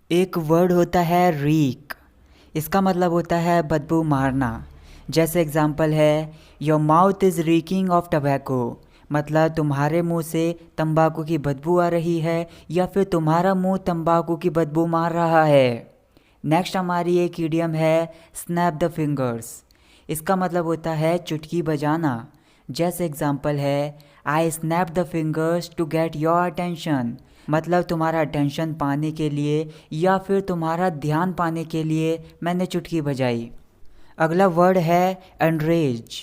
एक वर्ड होता है रीक। इसका मतलब होता है बदबू मारना। जैसे एग्जांपल है your mouth is reeking of tobacco. मतलब तुम्हारे मुंह से तंबाकू की बदबू आ रही है या फिर तुम्हारा मुंह तंबाकू की बदबू मार रहा है। नेक्स्ट हमारी एक इडियम है स्नैप द फिंगर्स। इसका मतलब होता है चुटकी बजाना। जैसे एग्जांपल है I snap the fingers to get your attention. मतलब तुम्हारा अटेंशन पाने के लिए या फिर तुम्हारा ध्यान पाने के लिए मैंने चुटकी बजाई। अगला वर्ड है एनरेज।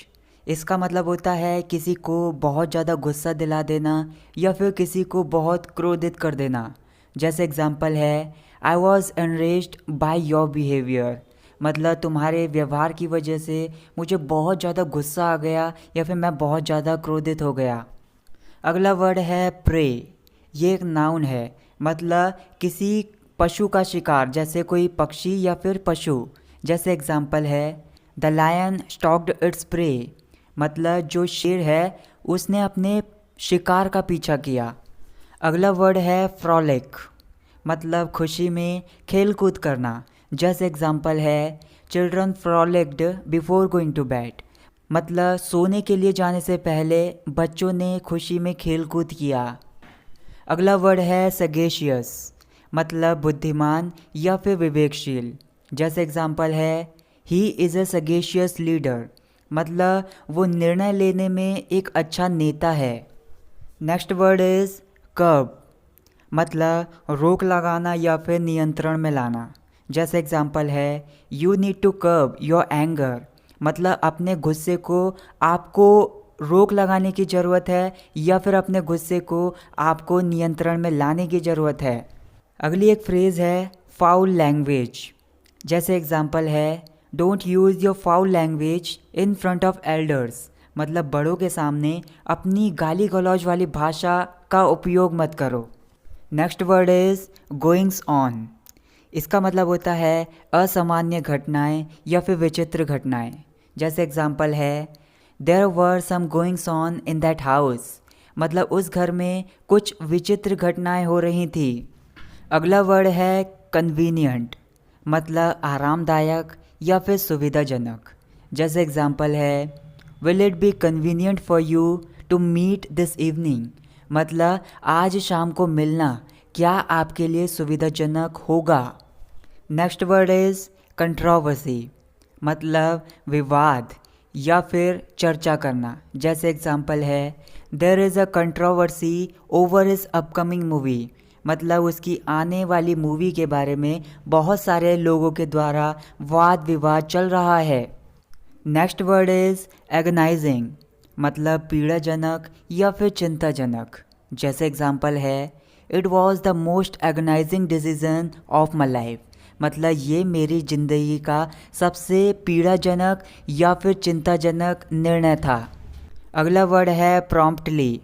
इसका मतलब होता है किसी को बहुत ज़्यादा गुस्सा दिला देना या फिर किसी को बहुत क्रोधित कर देना। जैसे एग्जांपल है I was enraged by your behaviour. मतलब तुम्हारे व्यवहार की वजह से मुझे बहुत ज़्यादा गुस्सा आ गया या फिर मैं बहुत ज़्यादा क्रोधित हो गया। अगला वर्ड है प्रे। ये एक नाउन है। मतलब किसी पशु का शिकार, जैसे कोई पक्षी या फिर पशु। जैसे एग्जांपल है the lion stalked its prey. मतलब जो शेर है उसने अपने शिकार का पीछा किया। अगला वर्ड है फ्रॉलिक। मतलब खुशी में खेल कूद करना। जैसे एग्जांपल है children frolicked before going to bed. मतलब सोने के लिए जाने से पहले बच्चों ने खुशी में खेल कूद किया। अगला वर्ड है सगेशियस। मतलब बुद्धिमान या फिर विवेकशील। जैसे एग्जांपल है he is a sagacious leader. मतलब वो निर्णय लेने में एक अच्छा नेता है। Next word is curb. मतलब रोक लगाना या फिर नियंत्रण में लाना। जैसे एग्जांपल है you need to curb your anger. मतलब अपने गुस्से को आपको रोक लगाने की ज़रूरत है या फिर अपने गुस्से को आपको नियंत्रण में लाने की ज़रूरत है। अगली एक फ्रेज़ है फाउल लैंग्वेज। जैसे एग्जांपल है don't use your foul language in front of elders. मतलब बड़ों के सामने अपनी गाली गलौज वाली भाषा का उपयोग मत करो। Next word is goings on. इसका मतलब होता है असामान्य घटनाएं या फिर विचित्र घटनाएं। जैसे एग्जांपल है there were some goings on in that house. मतलब उस घर में कुछ विचित्र घटनाएं हो रही थी। अगला वर्ड है कन्वीनियंट। मतलब आरामदायक या फिर सुविधाजनक। जैसे एग्जांपल है will it be convenient for you to meet this evening. मतलब आज शाम को मिलना क्या आपके लिए सुविधाजनक होगा। Next word is controversy. मतलब विवाद या फिर चर्चा करना। जैसे एग्जांपल है there is a controversy over his upcoming movie. मतलब उसकी आने वाली मूवी के बारे में बहुत सारे लोगों के द्वारा वाद विवाद चल रहा है। Next word is agonising. मतलब पीड़ाजनक या फिर चिंताजनक। जैसे एग्जांपल है it was the most agonising decision of my life. मतलब ये मेरी ज़िंदगी का सबसे पीड़ाजनक या फिर चिंताजनक निर्णय था। अगला वर्ड है प्रॉम्प्टली।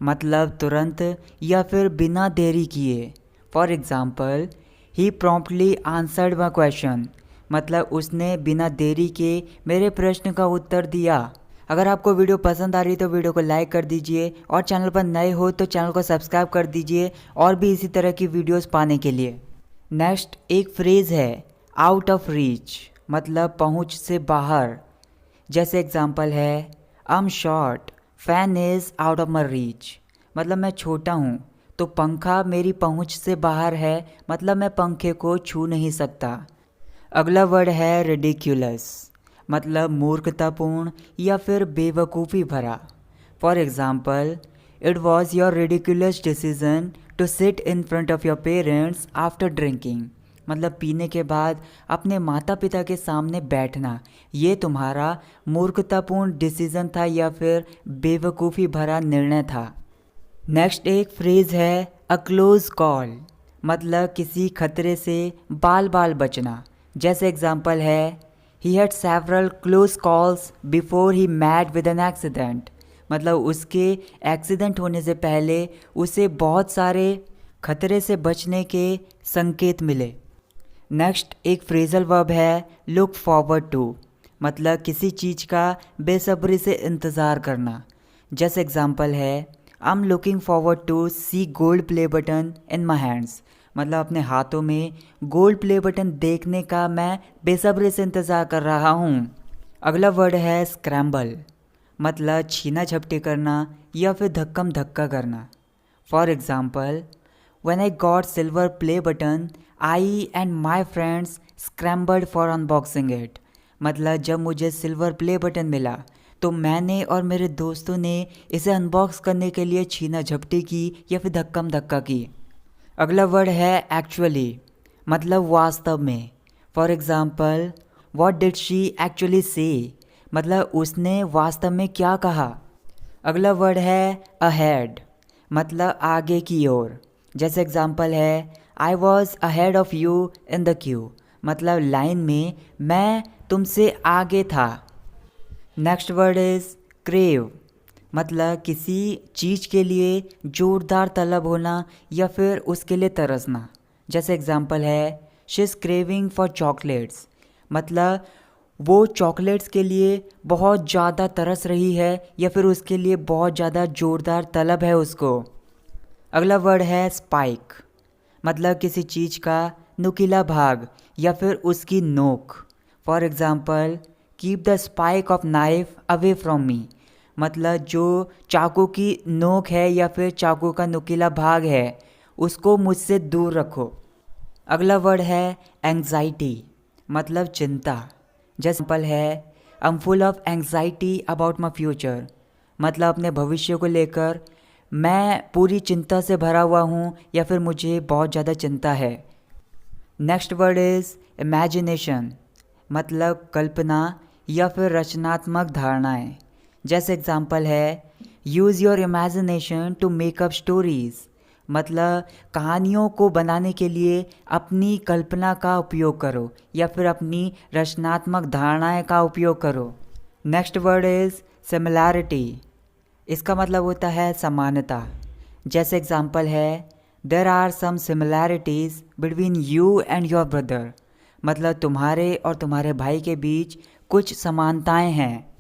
मतलब तुरंत या फिर बिना देरी किए। For example he promptly answered my question. मतलब उसने बिना देरी के मेरे प्रश्न का उत्तर दिया। अगर आपको वीडियो पसंद आ रही तो वीडियो को लाइक कर दीजिए और चैनल पर नए हो तो चैनल को सब्सक्राइब कर दीजिए और भी इसी तरह की वीडियोस पाने के लिए। नेक्स्ट एक फ्रेज़ है आउट ऑफ रीच। मतलब पहुंच से बाहर। जैसे एग्जांपल है I am short fan is out of my reach. मतलब मैं छोटा हूँ तो पंखा मेरी पहुंच से बाहर है। मतलब मैं पंखे को छू नहीं सकता। अगला वर्ड है रिडिक्यूलस। मतलब मूर्खतापूर्ण या फिर बेवकूफ़ी भरा। For example it was your ridiculous decision to sit in front of your parents after drinking. मतलब पीने के बाद अपने माता पिता के सामने बैठना ये तुम्हारा मूर्खतापूर्ण डिसीज़न था या फिर बेवकूफ़ी भरा निर्णय था। नेक्स्ट एक फ्रेज़ है अ क्लोज कॉल। मतलब किसी खतरे से बाल बाल बचना। जैसे एग्जांपल है he had several close calls before he met with an accident. मतलब उसके एक्सीडेंट होने से पहले उसे बहुत सारे खतरे से बचने के संकेत मिले। नेक्स्ट एक फ्रेजल वर्ब है लुक फॉरवर्ड टू। मतलब किसी चीज़ का बेसब्री से इंतज़ार करना। जैसे एग्जांपल है I am looking forward to see gold play button in my hands. मतलब अपने हाथों में गोल्ड प्ले बटन देखने का मैं बेसब्री से इंतज़ार कर रहा हूँ। अगला वर्ड है स्क्रैम्बल, मतलब छीना झपटी करना या फिर धक्कम धक्का करना। For example, when I got silver play button I and my friends scrambled for unboxing it. मतलब जब मुझे सिल्वर प्ले बटन मिला तो मैंने और मेरे दोस्तों ने इसे अनबॉक्स करने के लिए छीना झपटी की या फिर धक्कम धक्का की। अगला वर्ड है एक्चुअली, मतलब वास्तव में। For example, what did she actually से, मतलब उसने वास्तव में क्या कहा। अगला वर्ड है अहेड, मतलब आगे की ओर। जैसे एग्ज़ाम्पल है I was ahead of you in the Q, मतलब लाइन में मैं तुमसे आगे था। नेक्स्ट वर्ड इज़ क्रेव, मतलब किसी चीज़ के लिए ज़ोरदार तलब होना या फिर उसके लिए तरसना। जैसे एग्ज़ाम्पल है she is craving for chocolates, मतलब वो चॉकलेट्स के लिए बहुत ज़्यादा तरस रही है या फिर उसके लिए बहुत ज़्यादा ज़ोरदार तलब है उसको। अगला वर्ड है स्पाइक, मतलब किसी चीज़ का नुकीला भाग या फिर उसकी नोक। For example, keep the spike of knife away from me, मतलब जो चाकू की नोक है या फिर चाकू का नुकीला भाग है उसको मुझसे दूर रखो। अगला वर्ड है एंग्जाइटी, मतलब चिंता। जैसे सिंपल है I M full of anxiety about my future, मतलब अपने भविष्य को लेकर मैं पूरी चिंता से भरा हुआ हूँ या फिर मुझे बहुत ज़्यादा चिंता है। नेक्स्ट वर्ड इज़ इमेजिनेशन, मतलब कल्पना या फिर रचनात्मक धारणाएं। जैसे एग्ज़ाम्पल है use your imagination to make up stories, मतलब कहानियों को बनाने के लिए अपनी कल्पना का उपयोग करो या फिर अपनी रचनात्मक धारणाएं का उपयोग करो। नेक्स्ट वर्ड इज़ सिमिलैरिटी, इसका मतलब होता है समानता। जैसे एग्ज़ाम्पल है there are some similarities between you and your brother, मतलब तुम्हारे और तुम्हारे भाई के बीच कुछ समानताएं हैं।